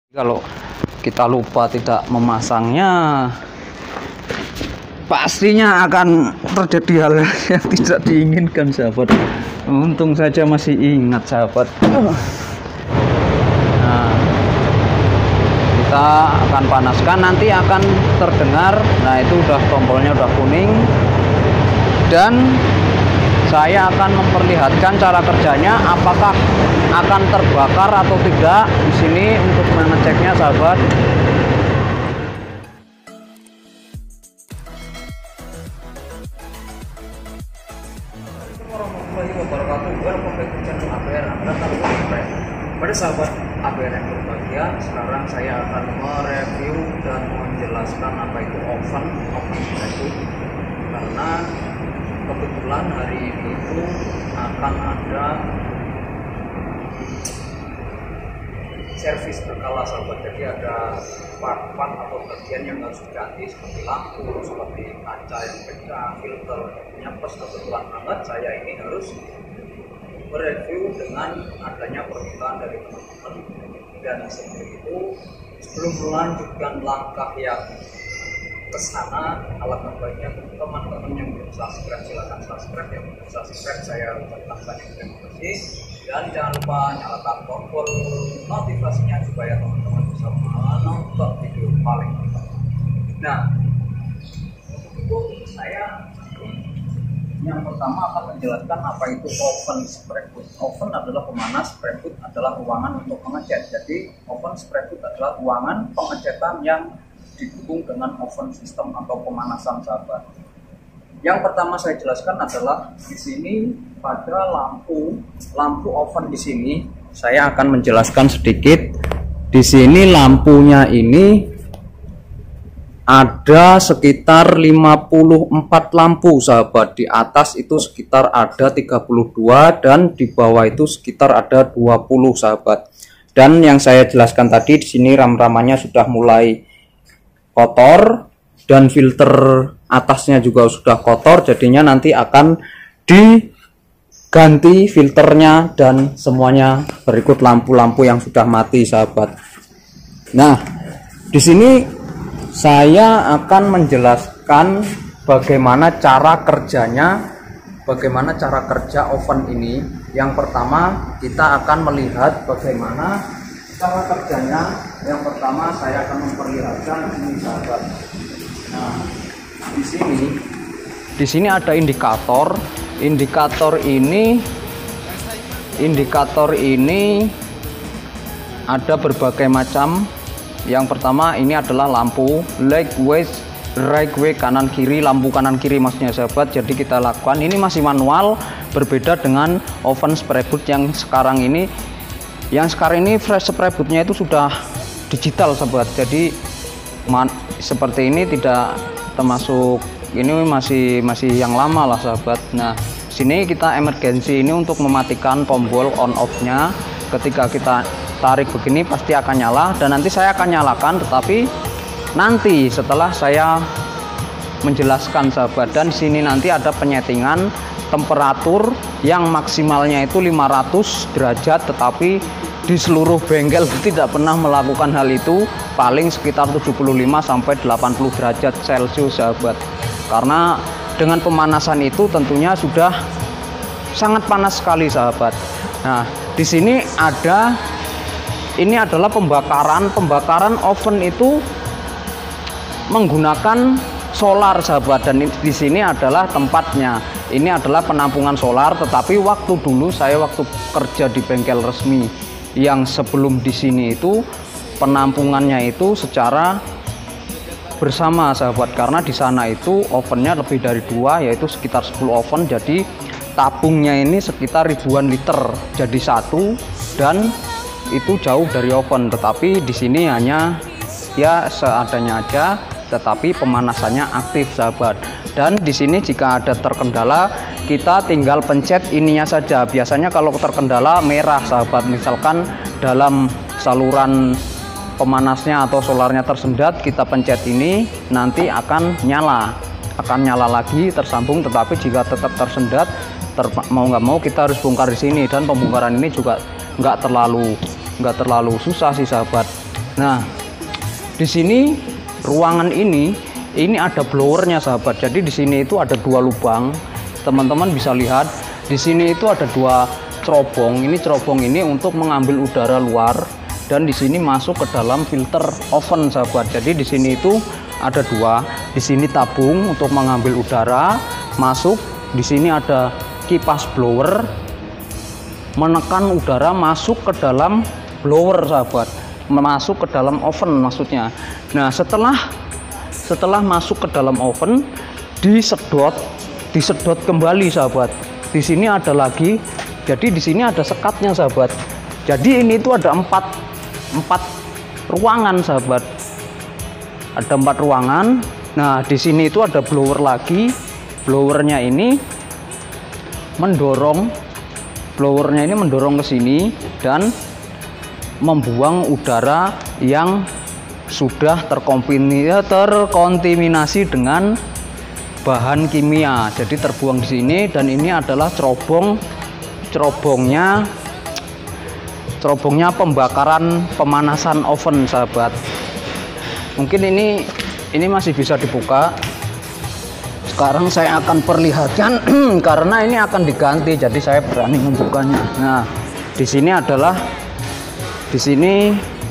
Kalau kita lupa tidak memasangnya, pastinya akan terjadi hal yang tidak diinginkan, sahabat. Untung saja masih ingat, sahabat. Nah, kita akan panaskan, nanti akan terdengar. Nah, itu udah tombolnya udah kuning, dan saya akan memperlihatkan cara kerjanya, apakah akan terbakar atau tidak di sini untuk mengeceknya, sahabat. Pada sahabat ABR yang berbahagia, sekarang saya akan mereview dan menjelaskan apa itu oven spreadwood, karena kebetulan hari ini itu akan ada servis berkala, sahabat. Jadi ada part-part atau bagian yang harus diganti, seperti lampu, seperti kaca yang pecah, filter yang plus. Kebetulan banget saya ini harus mereview dengan adanya permintaan dari teman-teman, dan sebelum itu, sebelum melanjutkan langkah yang ke sana, alangkah baiknya teman-teman yang belum subscribe silahkan subscribe, yang belum subscribe saya ucapkan banyak terima kasih, dan jangan lupa nyalakan tombol notifikasinya supaya teman-teman bisa menonton video paling pertama. Nah, untuk itu saya yang pertama akan menjelaskan apa itu oven spreadwood. Oven adalah pemanas, spreadwood adalah ruangan untuk mengecat. Jadi oven spreadwood adalah ruangan pengecetan yang didukung dengan oven system atau pemanasan, sahabat. Yang pertama saya jelaskan adalah di sini pada lampu oven di sini. Saya akan menjelaskan sedikit. Di sini lampunya ini ada sekitar 54 lampu, sahabat. Di atas itu sekitar ada 32 dan di bawah itu sekitar ada 20, sahabat. Dan yang saya jelaskan tadi, di sini ram-ramannya sudah mulai kotor dan filter atasnya juga sudah kotor, jadinya nanti akan diganti filternya dan semuanya berikut lampu-lampu yang sudah mati, sahabat. Nah, di sini saya akan menjelaskan bagaimana cara kerjanya, bagaimana cara kerja oven ini. Yang pertama kita akan melihat bagaimana cara kerjanya. Yang pertama saya akan memperlihatkan ini, sahabat. Nah, di sini ada indikator. Indikator ini ada berbagai macam. Yang pertama ini adalah lampu left way, right way, kanan kiri, lampu kanan kiri maksudnya, sahabat. Jadi kita lakukan ini masih manual, berbeda dengan oven spreadwood yang sekarang ini. Yang sekarang ini fresh spreadwoodnya itu sudah digital, sahabat. Jadi seperti ini tidak termasuk, ini masih yang lama lah, sahabat. Nah, sini kita emergency ini untuk mematikan tombol on off-nya. Ketika kita tarik begini pasti akan nyala, dan nanti saya akan nyalakan, tetapi nanti setelah saya menjelaskan, sahabat. Dan sini nanti ada penyetingan temperatur yang maksimalnya itu 500 derajat, tetapi di seluruh bengkel tidak pernah melakukan hal itu, paling sekitar 75 sampai 80 derajat Celcius, sahabat. Karena dengan pemanasan itu tentunya sudah sangat panas sekali, sahabat. Nah, di sini ini adalah pembakaran oven itu menggunakan solar, sahabat. Dan di sini adalah tempatnya. Ini adalah penampungan solar, tetapi waktu kerja di bengkel resmi yang sebelum di sini itu penampungannya itu secara bersama, sahabat. Karena di sana itu ovennya lebih dari 2, yaitu sekitar 10 oven. Jadi tabungnya ini sekitar ribuan liter jadi satu, dan itu jauh dari oven. Tetapi di sini hanya ya seadanya aja, tetapi pemanasannya aktif, sahabat. Dan di sini jika ada terkendala, kita tinggal pencet ininya saja. Biasanya kalau terkendala merah, sahabat, misalkan dalam saluran pemanasnya atau solarnya tersendat, kita pencet ini, nanti akan nyala lagi, tersambung. Tetapi jika tetap tersendat, mau nggak mau kita harus bongkar di sini. Dan pembongkaran ini juga nggak terlalu susah sih, sahabat. Nah, di sini ruangan ini ada blowernya sahabat. Jadi di sini itu ada 2 lubang. Teman-teman bisa lihat di sini itu ada 2 cerobong. Ini cerobong ini untuk mengambil udara luar dan di sini masuk ke dalam filter oven sahabat. Jadi di sini itu ada 2. Di sini tabung untuk mengambil udara masuk. Di sini ada kipas blower menekan udara masuk ke dalam blower sahabat, masuk ke dalam oven maksudnya. Nah, setelah masuk ke dalam oven disedot kembali sahabat. Di sini ada lagi, jadi di sini ada sekatnya sahabat. Jadi ini itu ada 4 ruangan sahabat. Ada 4 ruangan. Nah, di sini itu ada blower lagi. Blowernya ini mendorong ke sini dan membuang udara yang sudah terkontaminasi dengan bahan kimia. Jadi terbuang di sini, dan ini adalah cerobongnya pembakaran pemanasan oven sahabat. Mungkin ini masih bisa dibuka. Sekarang saya akan perlihatkan karena ini akan diganti, jadi saya berani membukanya. Nah, di sini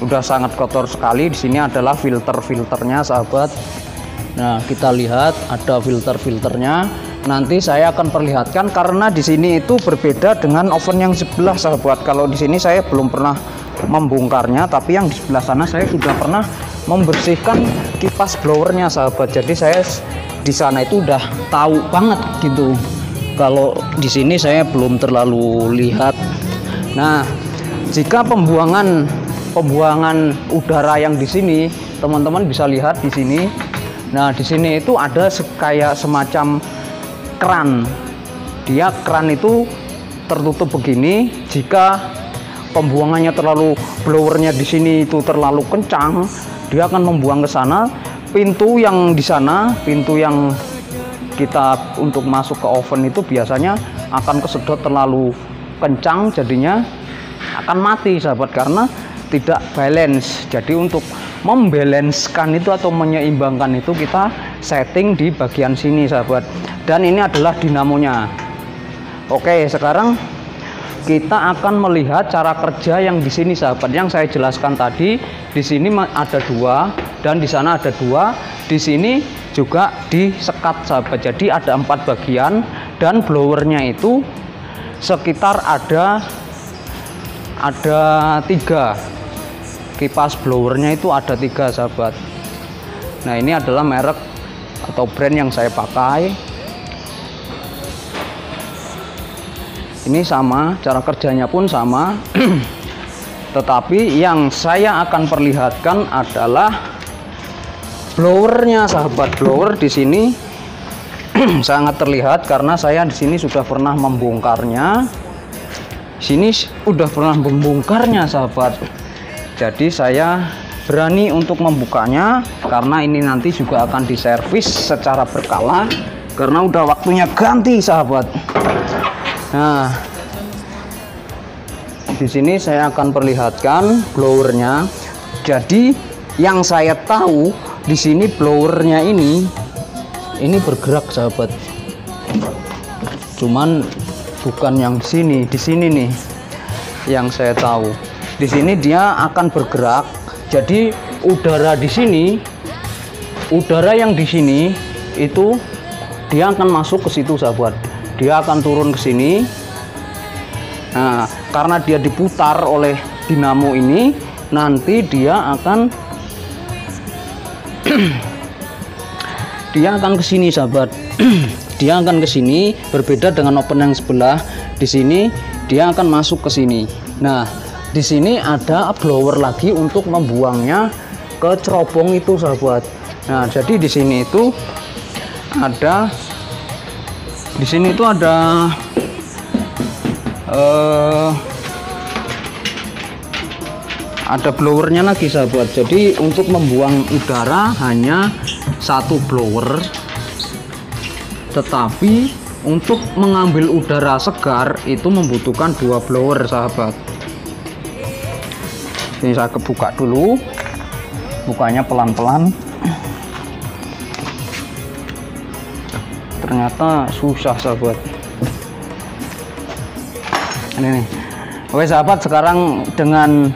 udah sangat kotor sekali. Di sini adalah filternya sahabat. Nah, kita lihat ada filternya. Nanti saya akan perlihatkan karena di sini itu berbeda dengan oven yang sebelah sahabat. Kalau di sini saya belum pernah membongkarnya, tapi yang di sebelah sana saya sudah pernah membersihkan kipas blowernya sahabat. Jadi saya di sana itu udah tahu banget gitu. Kalau di sini saya belum terlalu lihat. Nah, jika pembuangan udara yang di sini, teman-teman bisa lihat di sini. Nah, di sini itu ada kayak semacam keran. Keran itu tertutup begini. Jika pembuangannya blowernya di sini itu terlalu kencang, dia akan membuang ke sana. Pintu yang kita untuk masuk ke oven itu biasanya akan kesedot terlalu kencang, jadinya akan mati sahabat karena tidak balance. Jadi untuk membalanskan itu atau menyeimbangkan itu kita setting di bagian sini sahabat. Dan ini adalah dinamonya. Oke, sekarang kita akan melihat cara kerja yang di sini sahabat, yang saya jelaskan tadi. Di sini ada 2 dan di sana ada 2. Di sini juga disekat sahabat. Jadi ada 4 bagian dan blowernya itu sekitar ada 3. Kipas blowernya itu ada 3 sahabat. Nah, ini adalah merek atau brand yang saya pakai. Ini sama, cara kerjanya pun sama. Tetapi yang saya akan perlihatkan adalah blowernya sahabat. Blower di sini sangat terlihat karena saya di sini sudah pernah membongkarnya. Sini udah pernah membongkarnya sahabat. Jadi saya berani untuk membukanya karena ini nanti juga akan diservis secara berkala karena udah waktunya ganti sahabat. Nah, di sini saya akan perlihatkan blowernya. Jadi yang saya tahu di sini blowernya ini bergerak sahabat. Cuman bukan yang di sini nih yang saya tahu. Di sini dia akan bergerak. Jadi udara di sini, udara yang di sini itu dia akan masuk ke situ sahabat. Dia akan turun ke sini. Nah, karena dia diputar oleh dinamo ini, nanti dia akan ke sini sahabat. Dia akan ke sini, berbeda dengan oven yang sebelah. Di sini dia akan masuk ke sini. Nah, di sini ada blower lagi untuk membuangnya ke cerobong itu sahabat. Nah, jadi di sini itu ada ada blowernya lagi sahabat. Jadi untuk membuang udara hanya 1 blower, tetapi untuk mengambil udara segar itu membutuhkan 2 blower sahabat. Ini saya buka dulu. bukanya pelan-pelan. Ternyata susah sahabat. Ini nih. Oke sahabat, sekarang dengan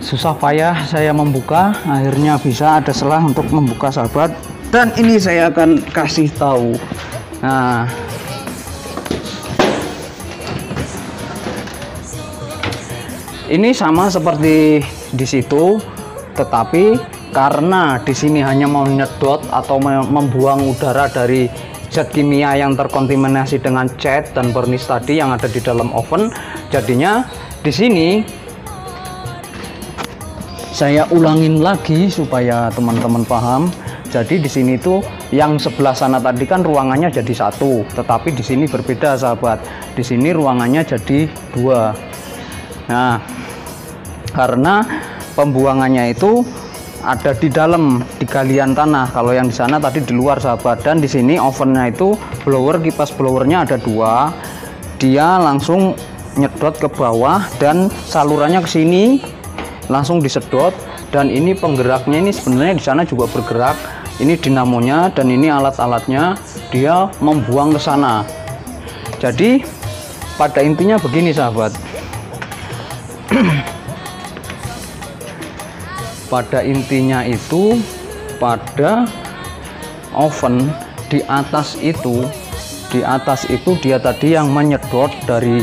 susah payah saya membuka, akhirnya bisa ada selah untuk membuka sahabat. Dan ini saya akan kasih tahu. Nah, ini sama seperti di situ, tetapi karena di sini hanya mau nyedot atau membuang udara dari zat kimia yang terkontaminasi dengan cat dan burnish tadi yang ada di dalam oven, jadinya di sini saya ulangin lagi supaya teman-teman paham. Jadi di sini tuh yang sebelah sana tadi kan ruangannya jadi satu, tetapi di sini berbeda sahabat. Di sini ruangannya jadi dua. Nah, karena pembuangannya itu ada di dalam di galian tanah. Kalau yang di sana tadi di luar sahabat. Dan di sini ovennya itu blower, kipas blowernya ada dua. Dia langsung nyedot ke bawah dan salurannya ke sini langsung disedot. Dan ini penggeraknya ini sebenarnya di sana juga bergerak. Ini dinamonya dan ini alat-alatnya, dia membuang ke sana. Jadi pada intinya begini sahabat. Pada intinya itu pada oven di atas itu dia tadi yang menyedot dari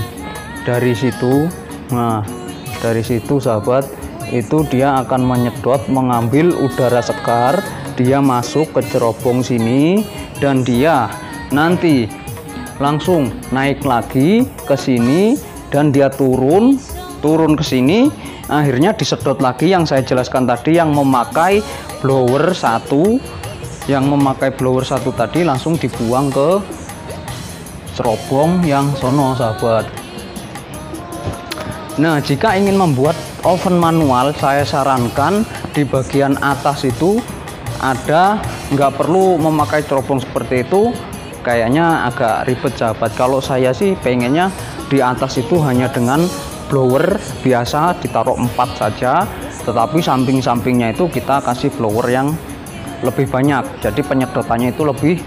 situ. Nah, dari situ sahabat, itu dia akan menyedot, mengambil udara segar, dia masuk ke cerobong sini dan dia nanti langsung naik lagi ke sini dan dia turun ke sini, akhirnya disedot lagi yang saya jelaskan tadi yang memakai blower satu tadi langsung dibuang ke cerobong yang sono sahabat. Nah, jika ingin membuat oven manual, saya sarankan di bagian atas itu ada, nggak perlu memakai cerobong seperti itu, kayaknya agak ribet sahabat. Kalau saya sih pengennya di atas itu hanya dengan blower biasa ditaruh 4 saja, tetapi samping-sampingnya itu kita kasih blower yang lebih banyak, jadi penyedotannya itu lebih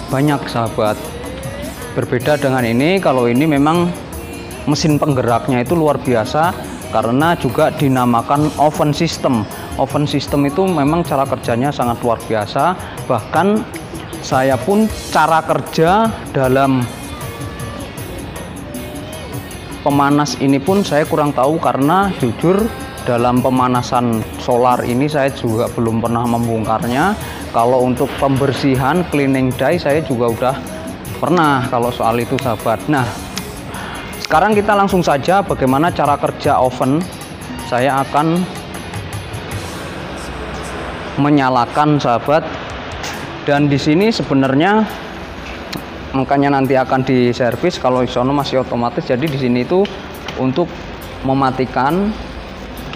banyak sahabat. Berbeda dengan ini, kalau ini memang mesin penggeraknya itu luar biasa karena juga dinamakan oven system. Oven system itu memang cara kerjanya sangat luar biasa. Bahkan saya pun cara kerja dalam pemanas ini pun saya kurang tahu, karena jujur dalam pemanasan solar ini saya juga belum pernah membongkarnya. Kalau untuk pembersihan cleaning dye saya juga udah pernah kalau soal itu sahabat. Nah, sekarang kita langsung saja bagaimana cara kerja oven. Saya akan menyalakan sahabat, dan di sini sebenarnya makanya nanti akan diservis. Kalau isono masih otomatis, jadi di sini itu untuk mematikan,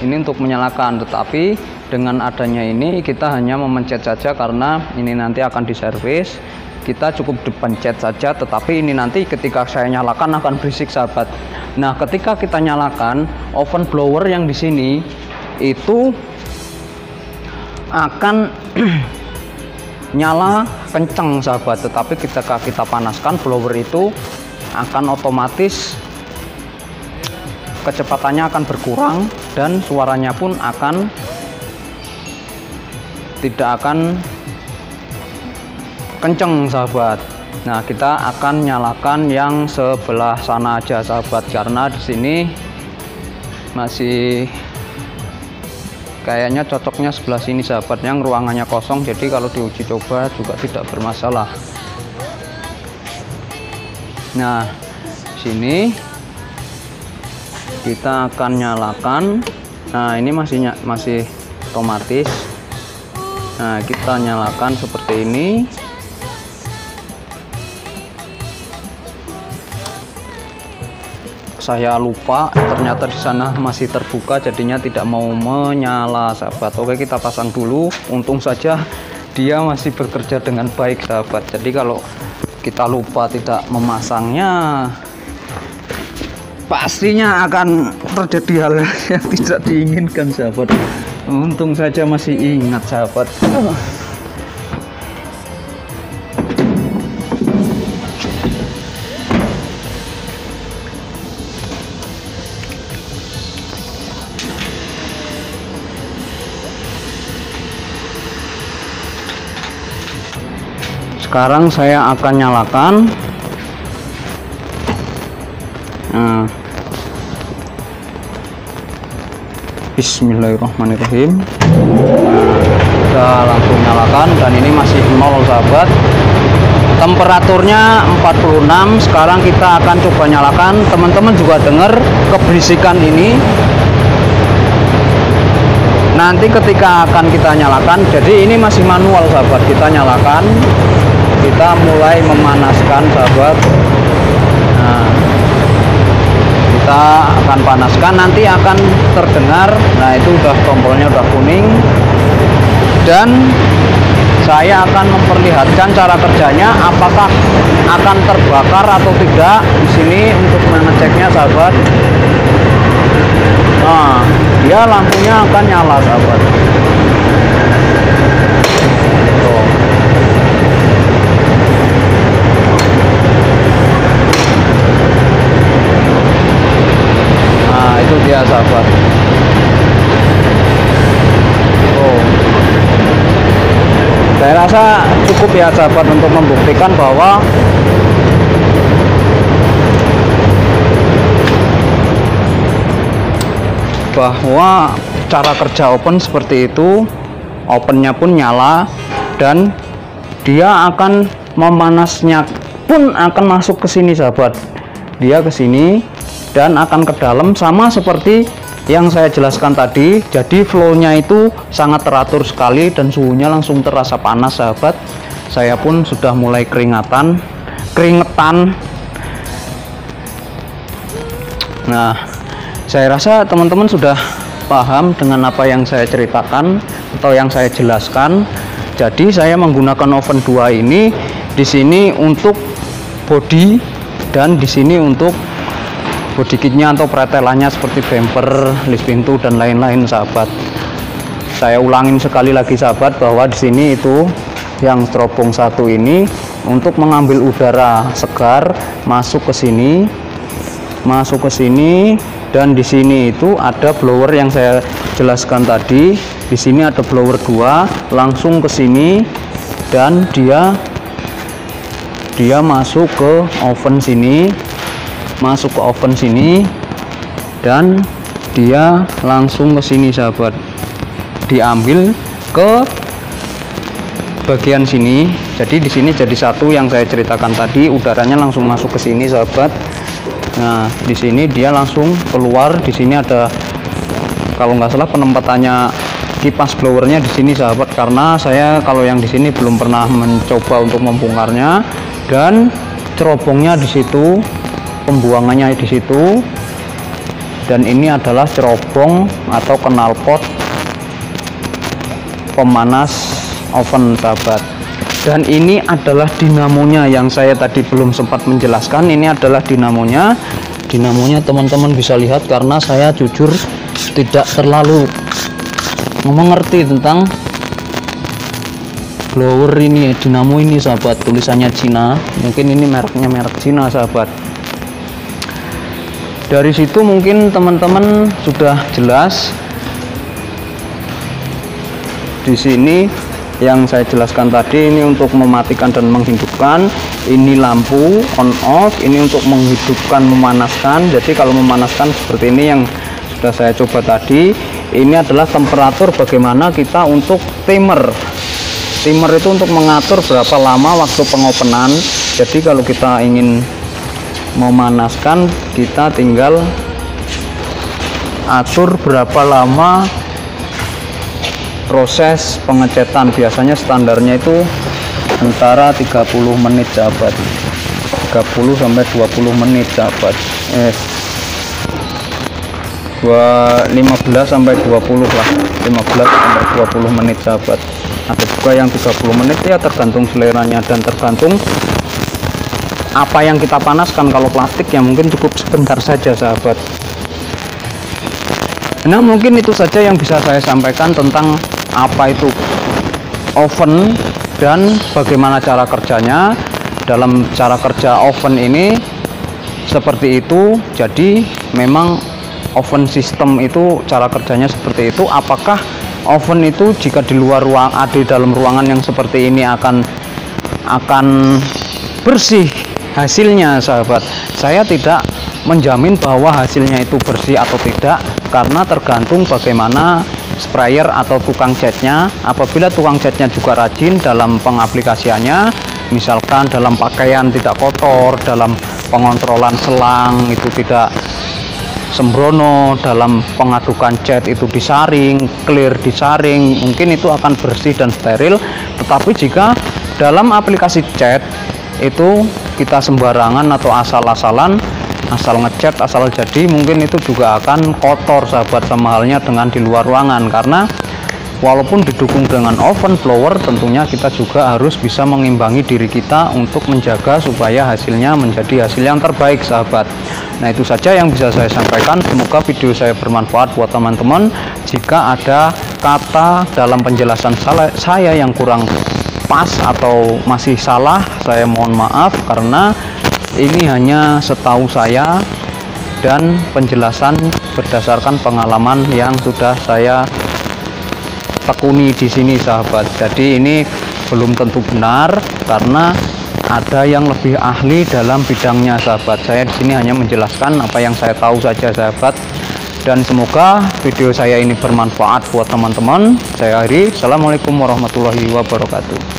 ini untuk menyalakan. Tetapi dengan adanya ini kita hanya memencet saja karena ini nanti akan diservis. Kita cukup dipencet saja, tetapi ini nanti ketika saya nyalakan akan berisik sahabat. Nah, ketika kita nyalakan oven blower yang di sini itu akan nyala kencang sahabat, tetapi ketika kita panaskan blower itu akan otomatis kecepatannya akan berkurang dan suaranya pun tidak akan kenceng sahabat. Nah, kita akan nyalakan yang sebelah sana aja sahabat, karena di sini masih kayaknya cocoknya sebelah sini sahabat, yang ruangannya kosong, jadi kalau diuji coba juga tidak bermasalah. Nah, sini kita akan nyalakan. Nah, ini masih otomatis. Nah, kita nyalakan seperti ini. Saya lupa ternyata di sana masih terbuka, jadinya tidak mau menyala sahabat. Oke, kita pasang dulu. Untung saja dia masih bekerja dengan baik sahabat. Jadi kalau kita lupa tidak memasangnya, pastinya akan terjadi hal yang tidak diinginkan sahabat. Untung saja masih ingat sahabat. Sekarang saya akan nyalakan. Nah, bismillahirrahmanirrahim. Kita langsung nyalakan dan ini masih 0 sahabat. Temperaturnya 46. Sekarang kita akan coba nyalakan. Teman-teman juga dengar keberisikan ini. Nanti ketika akan kita nyalakan, jadi ini masih manual sahabat. Kita nyalakan, kita mulai memanaskan sahabat. Nah, kita akan panaskan, nanti akan terdengar. Nah, itu udah tombolnya udah kuning, dan saya akan memperlihatkan cara kerjanya, apakah akan terbakar atau tidak di sini untuk mengeceknya sahabat. Nah, dia lampunya akan nyala sahabat. Tuh. Nah, itu dia sahabat. Oh. Saya rasa cukup ya sahabat untuk membuktikan bahwa cara kerja oven seperti itu. Ovennya pun nyala dan dia akan memanasnya pun akan masuk ke sini sahabat. Dia ke sini dan akan ke dalam, sama seperti yang saya jelaskan tadi. Jadi flow-nya itu sangat teratur sekali dan suhunya langsung terasa panas sahabat. Saya pun sudah mulai keringetan. Nah, saya rasa teman-teman sudah paham dengan apa yang saya ceritakan atau yang saya jelaskan. Jadi saya menggunakan oven 2 ini di sini untuk body dan di sini untuk body kitnya atau pretelannya seperti bumper, list pintu dan lain-lain sahabat. Saya ulangin sekali lagi sahabat bahwa di sini itu yang terobong satu ini untuk mengambil udara segar masuk ke sini, dan di sini itu ada blower yang saya jelaskan tadi. Di sini ada blower 2 langsung ke sini dan dia masuk ke oven sini, dan dia langsung ke sini sahabat. Diambil ke bagian sini. Jadi di sini jadi satu yang saya ceritakan tadi, udaranya langsung masuk ke sini sahabat. Nah, di sini dia langsung keluar. Di sini ada, kalau nggak salah penempatannya kipas blowernya di sini sahabat, karena saya kalau yang di sini belum pernah mencoba untuk membongkarnya. Dan cerobongnya di situ, pembuangannya di situ, dan ini adalah cerobong atau knalpot pemanas oven sahabat. Dan ini adalah dinamonya yang saya tadi belum sempat menjelaskan. Ini adalah dinamonya teman-teman bisa lihat, karena saya jujur tidak terlalu mengerti tentang blower ini, dinamo ini sahabat. Tulisannya Cina, mungkin ini mereknya merek Cina sahabat. Dari situ mungkin teman-teman sudah jelas. Di sini yang saya jelaskan tadi, ini untuk mematikan dan menghidupkan, ini lampu on off, ini untuk menghidupkan, memanaskan. Jadi kalau memanaskan seperti ini yang sudah saya coba tadi. Ini adalah temperatur bagaimana kita untuk timer itu untuk mengatur berapa lama waktu pengopenan. Jadi kalau kita ingin memanaskan, kita tinggal atur berapa lama proses pengecetan. Biasanya standarnya itu antara 30 menit sahabat, 30 sampai 20 menit sahabat. 15 sampai 20 lah, 15 sampai 20 menit sahabat. Ada juga yang 30 menit, ya tergantung seleranya dan tergantung apa yang kita panaskan. Kalau plastik ya mungkin cukup sebentar saja sahabat. Nah, mungkin itu saja yang bisa saya sampaikan tentang apa itu oven dan bagaimana cara kerjanya. Dalam cara kerja oven ini seperti itu. Jadi memang oven system itu cara kerjanya seperti itu. Apakah oven itu jika di luar ruang, ada di dalam ruangan yang seperti ini akan bersih hasilnya, sahabat? Saya tidak menjamin bahwa hasilnya itu bersih atau tidak, karena tergantung bagaimana sprayer atau tukang catnya. Apabila tukang catnya juga rajin dalam pengaplikasiannya, misalkan dalam pakaian tidak kotor, dalam pengontrolan selang itu tidak sembrono, dalam pengadukan cat itu disaring, clear disaring, mungkin itu akan bersih dan steril. Tetapi jika dalam aplikasi cat itu kita sembarangan atau asal-asalan, asal ngecat, asal jadi, mungkin itu juga akan kotor, sahabat, sama halnya dengan di luar ruangan. Karena walaupun didukung dengan oven blower, tentunya kita juga harus bisa mengimbangi diri kita untuk menjaga supaya hasilnya menjadi hasil yang terbaik, sahabat. Nah, itu saja yang bisa saya sampaikan. Semoga video saya bermanfaat buat teman-teman. Jika ada kata dalam penjelasan saya yang kurang pas atau masih salah, saya mohon maaf, karena ini hanya setahu saya dan penjelasan berdasarkan pengalaman yang sudah saya tekuni di sini, sahabat. Jadi ini belum tentu benar karena ada yang lebih ahli dalam bidangnya, sahabat. Saya di sini hanya menjelaskan apa yang saya tahu saja, sahabat. Dan semoga video saya ini bermanfaat buat teman-teman. Saya akhiri. Assalamualaikum warahmatullahi wabarakatuh.